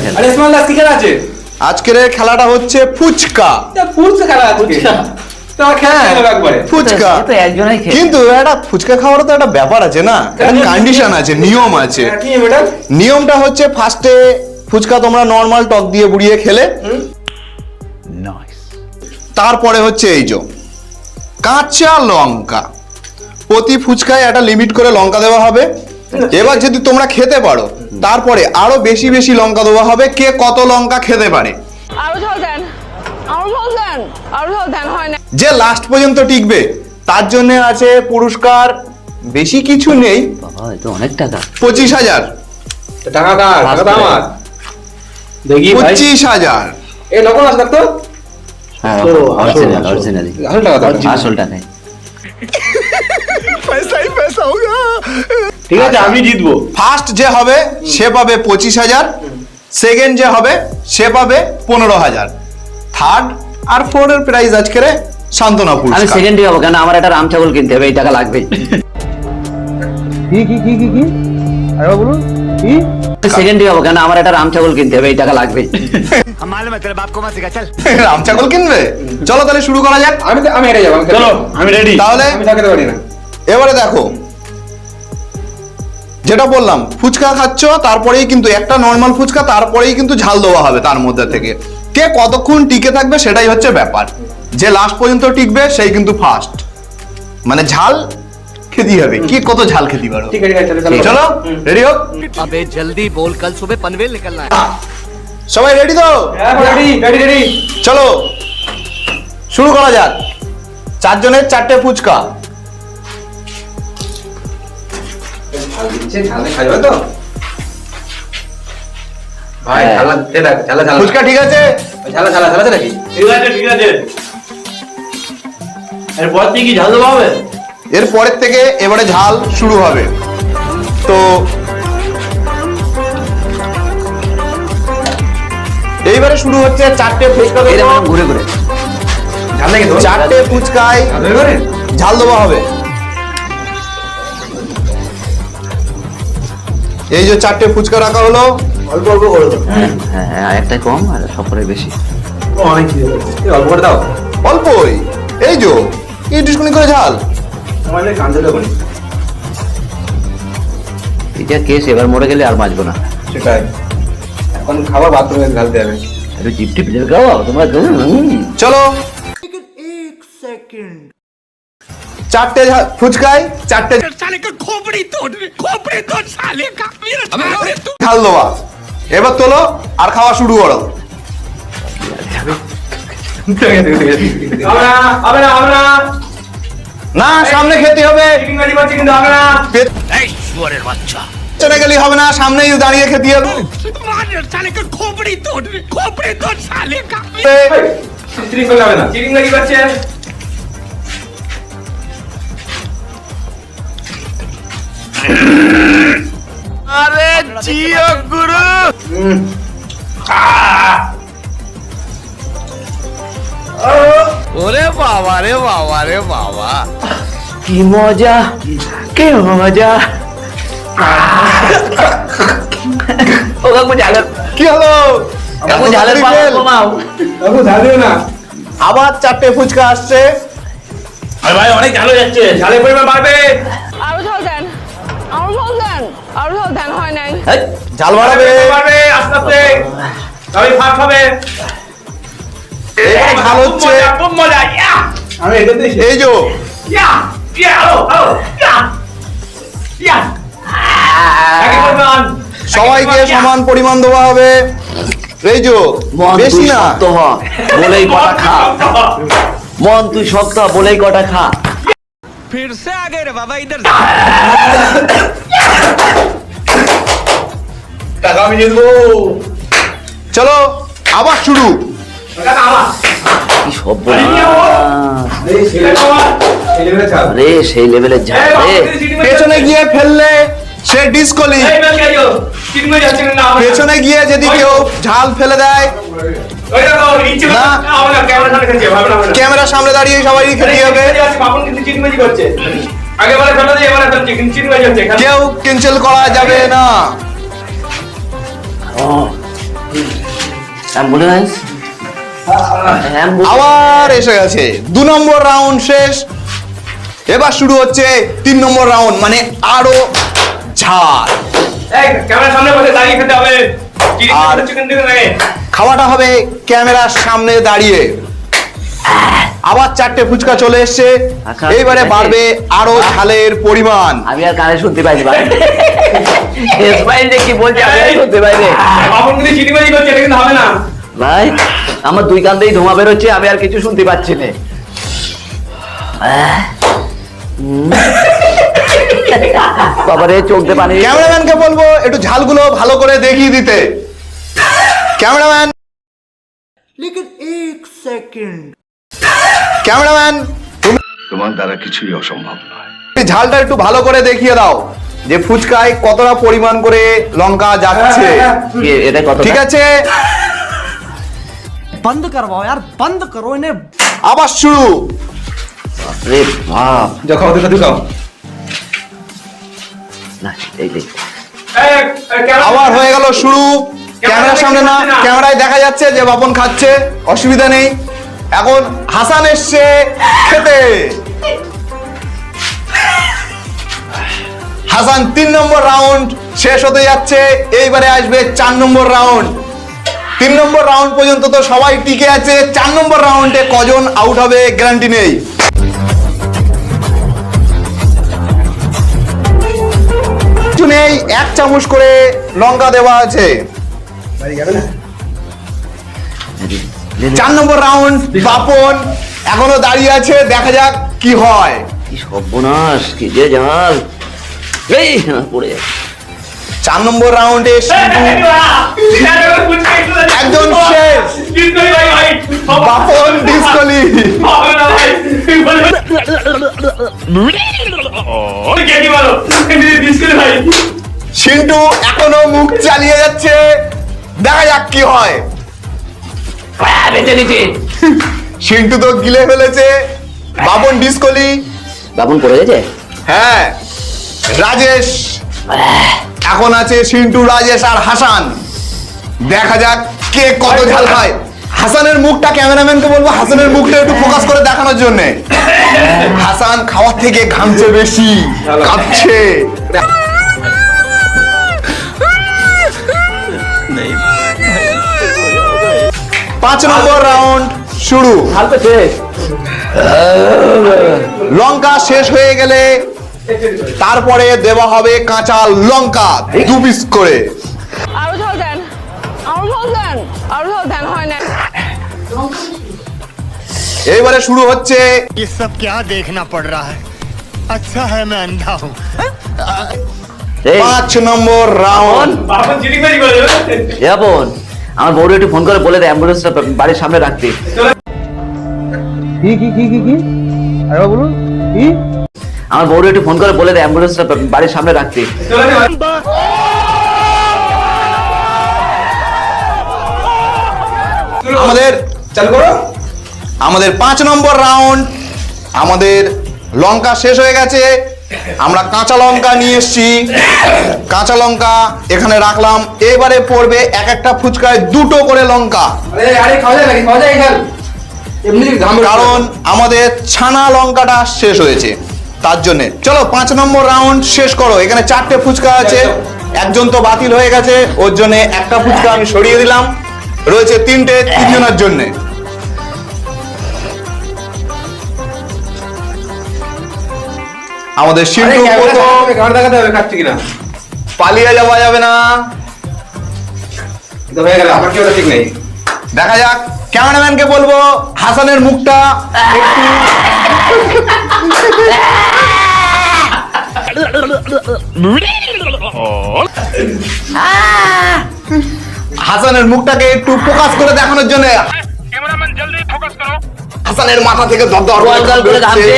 খেলা। আরে ইসমাইল দাস কি খেলা আছে? আজকের খেলাটা হচ্ছে ফুচকা। ফুচকা খেলা আছে। তো খেলা একবারে ফুচকা তো একজনই খেলে। কিন্তু একটা ফুচকা খাওয়ার তো একটা ব্যাপার আছে না, একটা কন্ডিশন আছে, নিয়ম আছে। কি বেটা? নিয়মটা হচ্ছে ফার্স্টে ফুচকা তোমরা নর্মাল টক দিয়ে বুড়িয়ে খেলে, তারপরে হচ্ছে এই যে কাঁচা লঙ্কা, প্রতি ফুচকায় একটা লিমিট করে লঙ্কা দেওয়া হবে। এবার যদি তোমরা খেতে পারো তারপরে আরো বেশি বেশি লঙ্কা দেওয়া হবে, কে কত লঙ্কা খেতে পারে। আরো ঝাল দেন, আরো ঝাল দেন, আরো ঝাল দেন, হয় না। যে লাস্ট পর্যন্ত টিকবে তার জন্য আছে পুরস্কার, বেশি কিছু নেই, বাবা এ তো অনেক টাকা। 25,000। টাকা কার? টাকা তো আমার। দেখি ভাই 25,000। এ নকল আছে তো? হ্যাঁ তো অরিজিনাল অরিজিনালি আসল টাকা দাও। আসল টাকাই। ঠিক আছে আমি জিতবো। ফার্স্ট যে হবে সে পাবে 25,000, সেকেন্ড যে হবে সে পাবে 15,000, থার্ড আর ফোর্থ এর প্রাইজ আজকের সান্ত্বনা আমি পুরস্কার। সেকেন্ডই হবো, কেন আমার একটা রাম ছাগল কিনতে হবে, এই টাকা লাগবেই। কি আরে বলুন কি? সেকেন্ডই হবো, কেন আমার একটা রাম ছাগল কিনতে হবে, এই টাকা লাগবেই। রাম ছাগল কিনবে? চলো তাহলে শুরু করা যাক। আমি হেরে যাবো। চলো আমি রেডি। তাহলে আমি থাকতে পারি না। এবারে দেখো, যেটা বললাম ফুচকা খাচ্ছ, তারপরেই কিন্তু একটা নর্মাল ফুচকা, তারপরেই কিন্তু ঝাল দেওয়া হবে তার মধ্যে থেকে। কে কতক্ষণ টিকে থাকবে সেটাই হচ্ছে ব্যাপার। যে লাস্ট পর্যন্ত টিকবে সেই কিন্তু ফার্স্ট। মানে ঝাল খেতে হবে, কে কত ঝাল খেতে পারো। ঠিক আছে চলো চলো রেডি হোক। अबे जल्दी बोल, कल सुबह पनवेल निकलना है। সবাই রেডি তো? হ্যাঁ রেডি। চলো শুরু করা যাক। 4 জনের 4টে ফুচকা। খাবে তো ভাই? ঝালা দে দেখ, ঝালা ফুচকা ঠিক আছে? ঝালা আছে নাকি? ঠিক আছে এরপর থেকে কি ঝাল দেওয়া হবে? এর পরের থেকে এবারে ঝাল শুরু হবে। তো এইবারে শুরু হচ্ছে 4টে ফুচকা দেবো। এরকম ঘুরে ঘুরে ঝাল নাকি তো? 4টে ফুচকায় ঝাল করে ঝাল দেওয়া হবে। এই যে 4টে ফুচকা রাখা হলো। অল্প করে দাও। হ্যাঁ হ্যাঁ, একটাই কম আর সবরে বেশি। অনেক অল্প করে দাও। অল্পই, এই যে এইটুকুনি করে ঝাল। আমাদের কাঁদতে দেবো না। এটা কেস, এবার মরে গেলে আর বাঁচবো না। সেটাই, এখন খাবার বাথরুমে ঢালতে হবে। একটু জিপ টিপ খাও তোমরা। চলো 4টে ফুচকায় 4টে ঝাল দেওয়া। এবার তোলো আর খাওয়া শুরু করো। না সামনে খেতে হবে, পেছনে গেলে হবে না, সামনেই দাঁড়িয়ে খেতে হবে। চিটিং করলে হবে না। চিটিং নাকি করছে? अरे जियो गुरु। ओरे बाबा रे बाबा रे बाबा, কি মজা, কি মজা। ও কাকু ঝালের, কি হলো? কাকু ঝালের পাওয়া কমাও। বাবু ঝাল দিও না। আবার 4টে ফুচকা আসছে। আরে ভাই অনেক ঝাল হয়ে যাচ্ছে। ঝালের পরিমাণ বাড়বে। আরো ঝাল দেন, আরো ঝাল দেন, আরো ঝাল দেন, হয় নাই। এই, ঝাল বাড়াবে। বাড়বে আস্তে আস্তে। তবে ফাট হবে। এই ঝাল হচ্ছে। খুব মজা। ইয়া! আমি এটা দিই। এই যে ইয়া! ইয়া! হ্যালো! ইয়া! ইয়া! একই পরিমাণ। সবাইকে সমান পরিমাণ দেওয়া হবে। এই যে মন বেশি তুই না। শক্ত হ, বলেই কটা খা। মন তুই শক্ত হ, বলেই কটা খা। फिर से आ गए रे बाबा इधर। টাকা আমি জিতবো। চলো আবার শুরু। টাকা আমার। কি সব এই ছেলে আমার। ছেলে ছাড়। রে, সেই লেভেলের ঝাল রে। পেছনে গিয়ে ফেললে সে ডিসকলি। এই বেল খাইও। চিটিং হয়ে যাচ্ছে না। পেছনে গিয়ে যদি কেউ ঝাল ফেলে দেয়, ওই দেখো নিচে না। আমরা ক্যামেরা সামনে খেলছি ভাবনা না। ক্যামেরার সামনে দাঁড়িয়ে সবাই খেতে হবে। বাপন কিন্তু চিটিং বাজি করছে। আগে বলে ফেলে দিয়ে এবারে ফেলছে কিন্তু চিটিং বাজি হচ্ছে। কেউ ক্যান্সেল করা যাবে না। অ্যাম্বুলেন্স আবার এসে গেছে 2 নম্বর রাউন্ড শেষ। এবার শুরু হচ্ছে 3 নম্বর রাউন্ড, মানে আরো ঝাল। ক্যামেরার সামনে বসে দাঁড়িয়ে খেতে হবে। আর চিকেন টিকেন লাগে। খাওয়াটা হবে ক্যামেরার সামনে দাঁড়িয়ে। আবার 4টে ফুচকা চলে এসছে। আচ্ছা, এইবারে ঠিক আছে। বাড়বে আরো ঝালের পরিমাণ। আমি আর কানে শুনতে পাইনি ভাই। ইসমাইল যে কি বলছে আমি আর শুনতে পাইনি বাবন কিন্তু চিটিবাজি করছে, এটা কিন্তু হবে না। ভাই। আমার 2 কান দিয়েই ধোঁয়া বেরোচ্ছে, আমি আর কিছু শুনতে পাচ্ছি না। বাবারে চোখ দিয়ে পানি। ক্যামেরাম্যানকে বলবো একটু ঝালগুলো ভালো করে দেখিয়ে দিতে। ক্যামেরাম্যান, ক্যামেরাম্যান তোমার দ্বারা কিছুই অসম্ভব নয়। তুমি ঝালটা একটু ভালো করে দেখিয়ে দাও যে ফুচকায় কতটা পরিমাণ করে লঙ্কা যাচ্ছে। এটা কত? ঠিক আছে, बंद करवाओ यार, बंद करो इन्हें। আবার শুরু। রে বাপ। যাও খাও, খাও। না এই দেখ। আবার হয়ে গেল শুরু। ক্যামেরার সামনে না, ক্যামেরায় দেখা যাচ্ছে যে বাপন খাচ্ছে, অসুবিধা নেই। এখন হাসান এসছে খেতে। হাসান 3 নম্বর রাউন্ড শেষ হতে যাচ্ছে, এইবারে আসবে 4 নম্বর রাউন্ড। 3 নম্বর রাউন্ড পর্যন্ত তো সবাই টিকে আছে, 4 নম্বর রাউন্ডে কজন আউট হবে গ্যারান্টি নেই। কিছু নেই, 1 চামচ করে লঙ্কা দেওয়া আছে। 4 নম্বর রাউন্ড বাপন এখনো দাঁড়িয়ে আছে, দেখা যাক কি হয়। কি সর্বনাশ, কি যে জাল। এই পড়ে যাচ্ছে। 4 নম্বর রাউন্ডে একজন শেষ, বাপন ডিসকলি। সিন্টু এখনো মুখ চালিয়ে যাচ্ছে, দেখা যাক কি হয়। বেঁচে নিচে। সিন্টু তো গিলে ফেলেছে, বাপন ডিসকলি। বাবুন পড়ে গেছে। হ্যাঁ, রাজেশ এখন আছে, সিন্টু, রাজেশ আর হাসান। দেখা যাক কে কত ঝাল খায়। হাসানের মুখটা, ক্যামেরাম্যানকে বলবো হাসানের মুখটা একটু ফোকাস করে দেখানোর জন্য। হাসান খাওয়ার থেকে ঘামছে বেশি, কাঁপছে। 5 নম্বর রাউন্ড শুরু। হালকা শেষ। লঙ্কা শেষ হয়ে গেলে তারপরে দেওয়া হবে কাঁচা লঙ্কা 2 পিস করে। আরো ঝাল দেন, আরো ঝাল দেন, আরো ঝাল দেন, হয় না। এইবারে শুরু হচ্ছে ये सब क्या देखना पड़ रहा है। अच्छा है मैं अंधा हूँ। এই 5 নম্বর রাউন্ড। বাবন চিটিবাজি করে দেবে। যাবন, আমার বউরে একটু ফোন করে বলে দে অ্যাম্বুলেন্সটা বাড়ির সামনে রাখতে। আমার বউরে একটু ফোন করে বলে দে অ্যাম্বুলেন্সটা বাড়ির সামনে রাখতে। আমাদের চালু করো। আমাদের 5 নম্বর রাউন্ড। আমাদের লঙ্কা শেষ হয়ে গেছে, আমরা কাঁচা লঙ্কা নিয়ে এসেছি। কাঁচা লঙ্কা এখানে রাখলাম। এবারে পড়বে এক একটা ফুচকায় 2টো করে লঙ্কা, আরে খাওয়া যায় নাকি? খাওয়া যায় ঝাল? এমনি ঘাম বেরোচ্ছে। কারণ আমাদের ছানা লঙ্কাটা শেষ হয়েছে, তার জন্য। চলো 5 নম্বর রাউন্ড শেষ করো। এখানে 4টে ফুচকা আছে, একজন তো বাতিল হয়ে গেছে, ওর জন্য একটা ফুচকা আমি সরিয়ে দিলাম। রয়েছে 3টে, 3 জনের জন্য। আমাদের আরে সিন্টু ক্যামেরা প্রথম, দেখাতে হবে, ঘাড় দেখাতে হবে খাচ্ছি কিনা। পালিয়ে যাওয়া যাবে না। তো হয়ে গেল, আমার কি ওটা ঠিক নেই। দেখা যাক, ক্যামেরাম্যানকে বলবো হাসানের মুখটা হাসানের মুখটাকে একটু ফোকাস করে দেখানোর জন্য। হাসানের মাথা থেকে দরদর জল জল করে ঘামছে,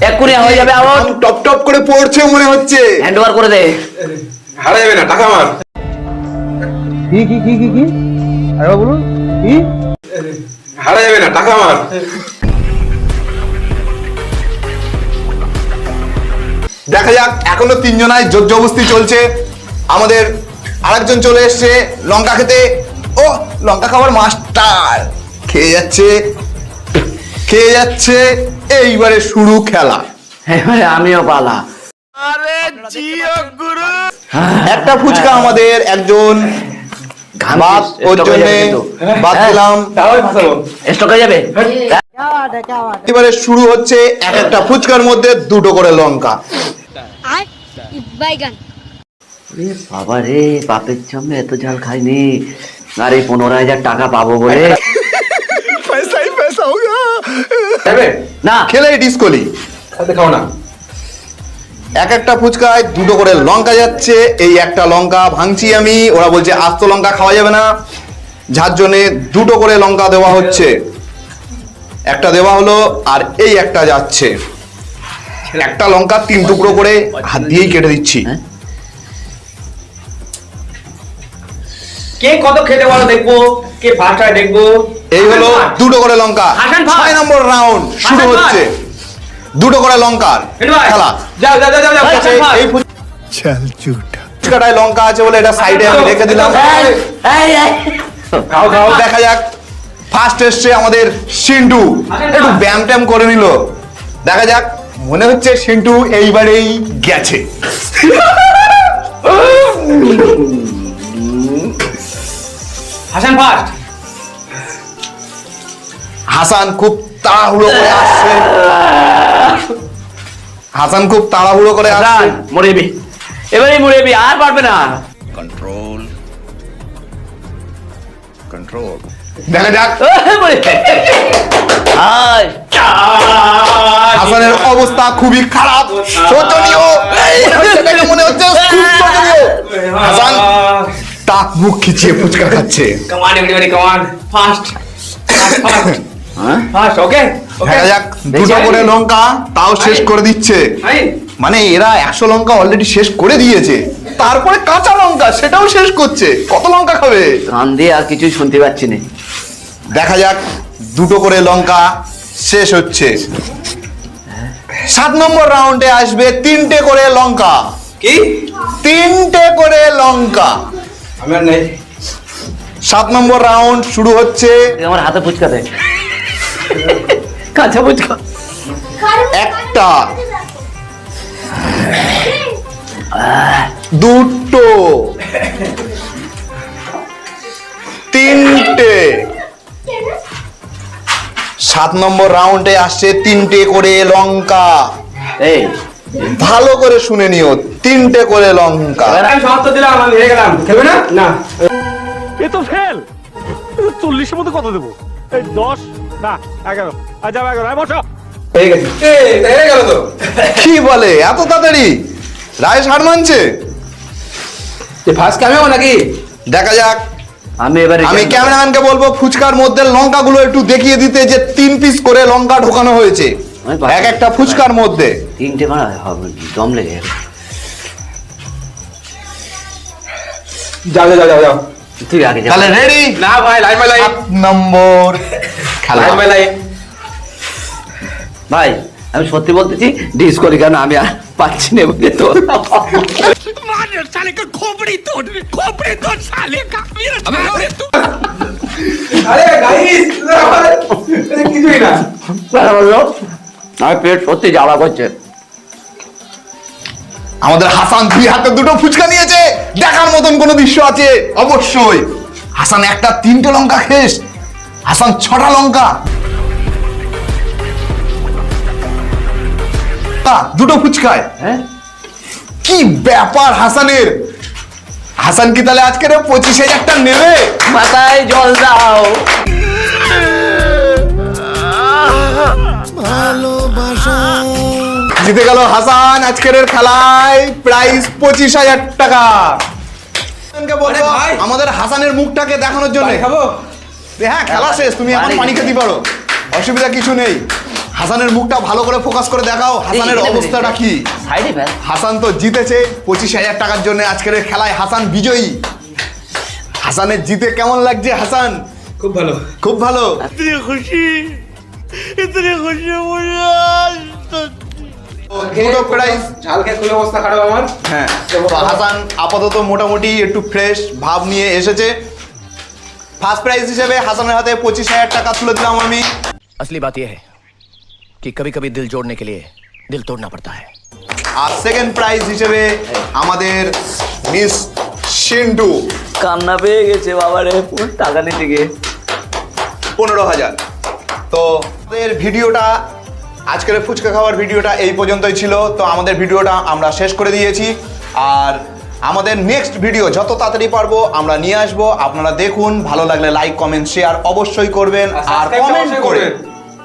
এক্ষুনি হয়ে যাবে আউট। টপ টপ করে পড়ছে মনে হচ্ছে। হ্যান্ড ওভার করে দে। হারা যাবে না, টাকা আমার। হারা যাবে না, টাকা আমার। দেখা যাক, এখনো 3 জনায় জোর জবস্তি চলছে। আমাদের আরেকজন চলে এসছে লঙ্কা খেতে, ও লঙ্কা খাবার মাস্টার খেয়ে যাচ্ছে। এইবারে শুরু খেলা। এবারে আমিও পালা। একটা ফুচকা আমাদের একজন বাদ ওর জন্য বাদ দিলাম। তাহলে ফাঁসাবো। স্টক হয়ে যাবে। এবারে শুরু হচ্ছে এক একটা ফুচকার মধ্যে 2টো করে লঙ্কা। এ বাবা রে, বাপের জন্য এত ঝাল খাইনি। আর এই 15,000 টাকা পাবো বলে যাবে? না। খেলেই ডিসকলি। সাথে খাও না। এক একটা ফুচকায় 2টো করে লঙ্কা যাচ্ছে। এই একটা লঙ্কা ভাঙছি আমি, ওরা বলছে আস্ত লঙ্কা খাওয়া যাবে না, যার জন্যে 2টো করে লঙ্কা দেওয়া হচ্ছে। একটা দেওয়া হলো আর এই একটা যাচ্ছে। একটা লঙ্কা 3 টুকরো করে হাত দিয়েই কেটে দিচ্ছি। হ্যাঁ? কে কত খেতে পারো দেখবো, কে ফার্স্ট হয় দেখবো। এই হলো 2টো করে লঙ্কা। হাসান ভাই। 6 নম্বর রাউন্ড শুরু হাসান ভাই। হচ্ছে। 2টো করে লঙ্কার ভাই। খেলা। যাও যাও যাও যাও, যাও। এই- এই चल झूठा ফুচকাটায় লঙ্কা আছে বলে এটা সাইডে আমি রেখে দিলাম। খাও খাও। দেখা যাক, ফার্স্ট এসছে আমাদের সিন্টু, একটু ব্যায়াম ট্যাম করে নিল। দেখা যাক, মনে হচ্ছে সিন্টু এইবারেই গেছে। হাসান ফার্স্ট। হাসান খুব তাড়াহুড়ো করে আসছে। হাসান খুব তাড়াহুড়ো করে আসছে। মরেবি, এবারে মরেবি, আর পারবে না। कंट्रोल कंट्रोल দেখা যাক মরে। আয়, হাসানের অবস্থা খুবই খারাপ, শোচনীয়। দেখে মনে হচ্ছে খুব শোচনীয়। হাসান টাক মুখ খিচিয়ে ফুচকা খাচ্ছে। কমান এভরিবডি কমান, ফার্স্ট ফার্স্ট হ্যাঁ? ফার্স্ট। ওকে দেখা যাক, 2টো করে লঙ্কা তাও শেষ করে দিচ্ছে। মানে এরা 100 লঙ্কা অলরেডি শেষ করে দিয়েছে, তারপরে কাঁচা লঙ্কা সেটাও শেষ করছে। কত লঙ্কা খাবে? কান দিয়ে আর কিছুই শুনতে পাচ্ছি না। দেখা যাক, 2টো করে লঙ্কা শেষ হচ্ছে। 7 নম্বর রাউন্ডে আসবে 3টে করে লঙ্কা। কি? 3টে করে লঙ্কা। আমার নেই। 7 নম্বর রাউন্ড শুরু হচ্ছে। আমার হাতে ফুচকা দে, কাঁচা ফুচকা। একটা, 2টো, 3টে। 7 নম্বর রাউন্ডে আসছে 3টে করে লঙ্কা। এই ভালো করে শুনে নিও, 3টে করে লঙ্কা। আমি সমাপ্ত দিলাম, আমি হেরে গেলাম। খেলবে না? না। এ তো ফেল। 40-এর মধ্যে কত দেবো? এই 10 না 11। আচ্ছা 11 বসো। হয়ে গেছে। হেরে গেল তো। কি বলে এত তাড়াতাড়ি? রায় হার মানছে। ফার্স্ট কামেও নাকি? দেখা যাক। আমি এবারে আমি ক্যামেরাম্যানকে বলবো ফুচকার মধ্যে লঙ্কাগুলো একটু দেখিয়ে দিতে, যে 3 পিস করে লঙ্কা ঢোকানো হয়েছে এক একটা ফুচকার মধ্যে। 3টে মারা হবে, দম লেগে যাবে। যাও যাও যাও যাও। তুই আগে যা। তাহলে রেডি? না ভাই, লাইন বাই লাইন। 7 নম্বর খেলা। Line by line. ভাই আমি সত্যি বলতেছি, ডিস করি, কারণ আমি আর পাচ্ছি না বুঝলে তো। আরে গাইস, কিছুই না। আমার পেট সত্যি জ্বালা করছে। আমাদের হাসান 2 হাতে 2টো ফুচকা নিয়েছে। দেখার মতন কোনো দৃশ্য আছে অবশ্যই। হাসান একটা 3টে লঙ্কা খেস, হাসান 6টা লঙ্কা। 2টো ফুচকায়। হ্যাঁ, কি ব্যাপার হাসানের? হাসান কি তাহলে আজকের 25,000টা নেবে? মাথায় জল দাও। জিতে গেল হাসান আজকের খেলায়, প্রাইজ 25,000 টাকা। হাসানকে বলবো ভাই। আমাদের হাসানের মুখটাকে দেখানোর জন্য। পানি খাবো? হ্যাঁ, খেলা শেষ, তুমি এখন পানি খেতে পারো, অসুবিধা কিছু নেই। হাসানের মুখটা ভালো করে ফোকাস করে দেখাও, হাসানের অবস্থাটা কি। সাইডে ফেল। হাসান তো জিতেছে 25,000 টাকার জন্য আজকের খেলায়। হাসান বিজয়ী। হাসানের জিতে কেমন লাগছে হাসান? খুব ভালো। খুব ভালো। इतनी खुशी मुझे आज तक। দুটো প্রাইজ। ঝাল খেয়ে খুলে অবস্থা খারাপ আমার। হ্যাঁ, তো হাসান আপাতত মোটামুটি একটু ফ্রেশ ভাব নিয়ে এসেছে। ফার্স্ট প্রাইজ হিসেবে হাসানের হাতে 25,000 টাকা তুলে দিলাম আমি। असली बात यह है कि कभी कभी दिल जोड़ने के लिए दिल तोड़ना पड़ता है। আর সেকেন্ড প্রাইজ হিসেবে আমাদের মিস সিন্টু কান্না পেয়ে গেছে বাবা রে, পুরো টাকা নিতে গিয়ে। 15,000। তো আমাদের ভিডিওটা, আজকের ফুচকা খাওয়ার ভিডিওটা এই পর্যন্তই ছিল। তো আমাদের ভিডিওটা আমরা শেষ করে দিয়েছি, আর আমাদের নেক্সট ভিডিও যত তাড়াতাড়ি পারবো আমরা নিয়ে আসবো। আপনারা দেখুন, ভালো লাগলে লাইক কমেন্ট শেয়ার অবশ্যই করবেন, আর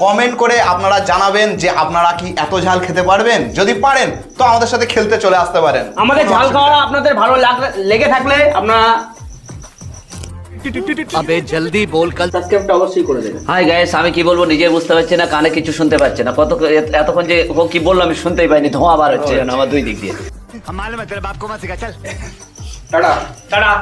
কমেন্ট করে আপনারা জানাবেন যে আপনারা কি এত ঝাল খেতে পারবেন। যদি পারেন তো আমাদের সাথে খেলতে চলে আসতে পারেন। আমাদের ঝাল খাওয়া আপনাদের ভালো লেগে থাকলে আপনারা अबे जल्दी बोल, कल সাবস্ক্রাইবটা অবশ্যই করে দেবেন। হাই গাইস, আমি কি বলবো নিজে বুঝতে পারছি না, কানে কিছু শুনতে পাচ্ছি না। এতক্ষণ যে ও কি বললো আমি শুনতেই পাইনি, ধোঁয়া বার হচ্ছে যেন আমার দুই দিক দিয়ে। हम मालूम है तेरे बाप को मत सिखा, चल। Tata tata.